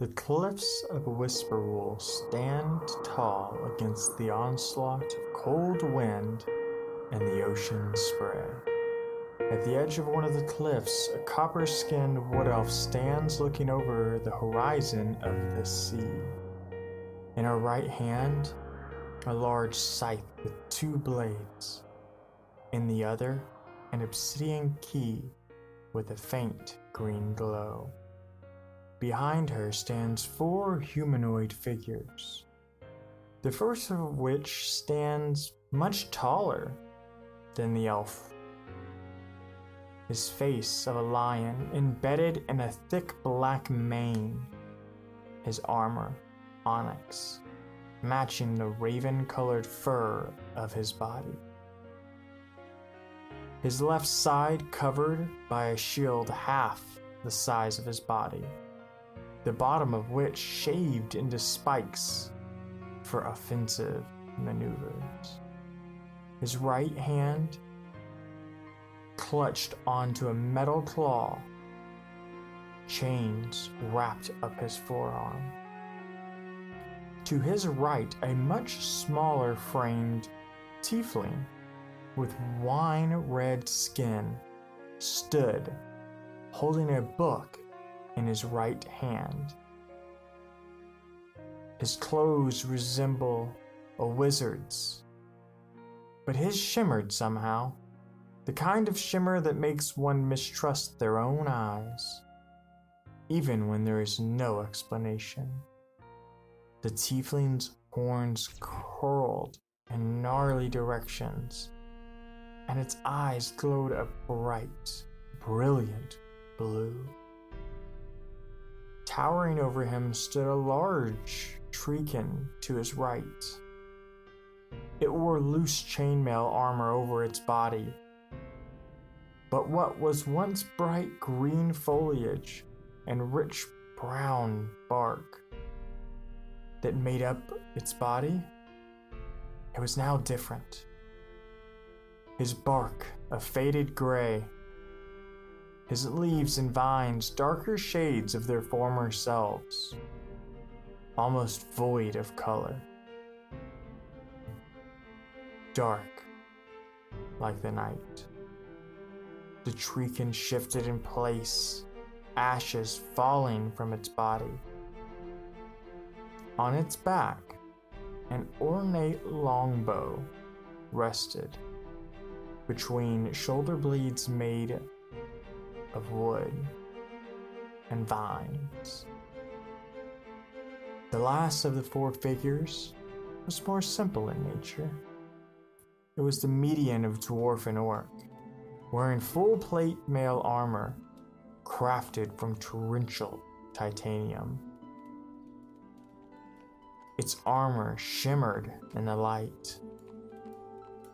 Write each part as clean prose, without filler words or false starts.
The cliffs of Whisperwool stand tall against the onslaught of cold wind and the ocean spray. At the edge of one of the cliffs, a copper-skinned wood elf stands looking over the horizon of the sea. In her right hand, a large scythe with 2 blades. In the other, an obsidian key with a faint green glow. Behind her stands 4 humanoid figures, the first of which stands much taller than the elf. His face of a lion embedded in a thick black mane, his armor onyx, matching the raven-colored fur of his body. His left side covered by a shield half the size of his body, the bottom of which shaved into spikes for offensive maneuvers. His right hand clutched onto a metal claw, chains wrapped up his forearm. To his right, a much smaller framed tiefling with wine-red skin stood, holding a book in his right hand. His clothes resemble a wizard's, but his shimmered somehow, the kind of shimmer that makes one mistrust their own eyes, even when there is no explanation. The tiefling's horns curled in gnarly directions, and its eyes glowed a bright, brilliant blue. Towering over him stood a large treekin to his right. It wore loose chainmail armor over its body, but what was once bright green foliage and rich brown bark that made up its body, it was now different. His bark a faded gray, his leaves and vines darker shades of their former selves, almost void of color. Dark like the night. The treekin shifted in place, ashes falling from its body. On its back, an ornate longbow rested between shoulder blades made of wood and vines. The last of the 4 figures was more simple in nature. It was the median of dwarf and orc, wearing full plate mail armor crafted from torrential titanium. Its armor shimmered in the light.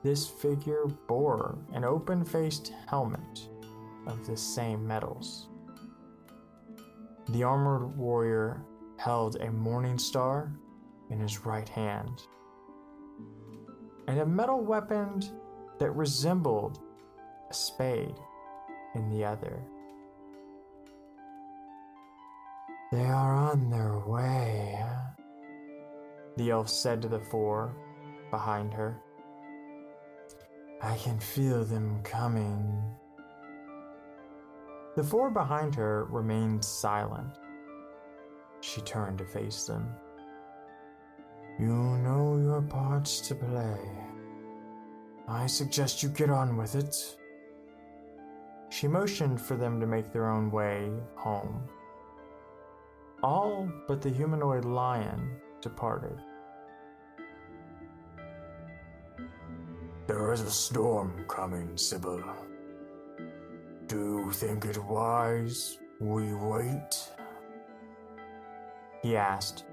This figure bore an open-faced helmet of the same metals. The armored warrior held a morning star in his right hand, and a metal weapon that resembled a spade in the other. "They are on their way," the elf said to the 4 behind her. "I can feel them coming." The 4 behind her remained silent. She turned to face them. "You know your parts to play. I suggest you get on with it." She motioned for them to make their own way home. All but the humanoid lion departed. "There is a storm coming, Sybil. Do you think it wise we wait?" he asked,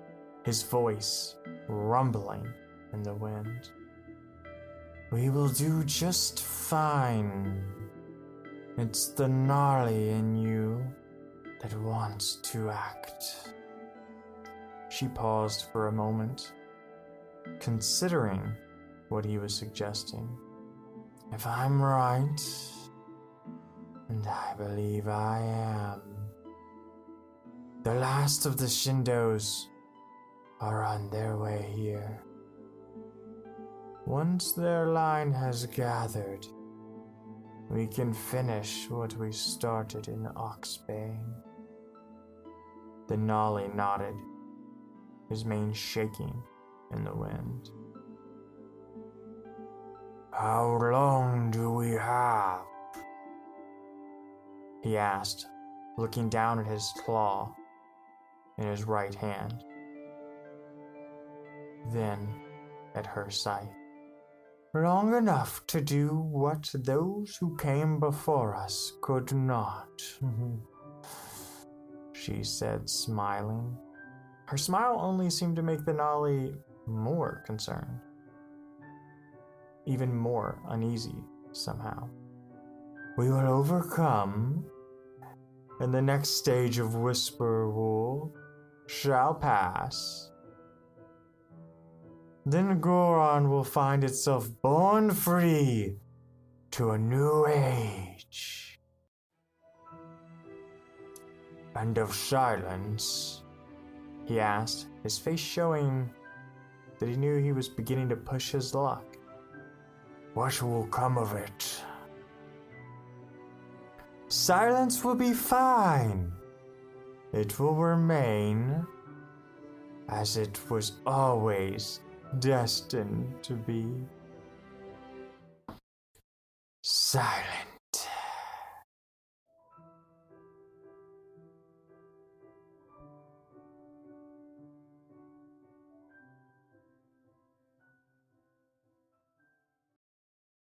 his voice rumbling in the wind. "We will do just fine. It's the gnarly in you that wants to act." She paused for a moment, considering what he was suggesting. "If I'm right, and I believe I am, The last of the Shindos are on their way here. Once their line has gathered, we can finish what we started in Oxbane. The Nolly nodded, his mane shaking in the wind. How long do we have? He asked, looking down at his claw in his right hand, then at her scythe. Long enough to do what those who came before us could not, she said, smiling. Her smile only seemed to make the Nolly more concerned, even more uneasy somehow. We will overcome, and the next stage of Whisper Rule shall pass. Then Goron will find itself born free to a new age. And of silence? He asked, his face showing that he knew he was beginning to push his luck. What will come of it? Silence will be fine. It will remain as it was always destined to be. Silence.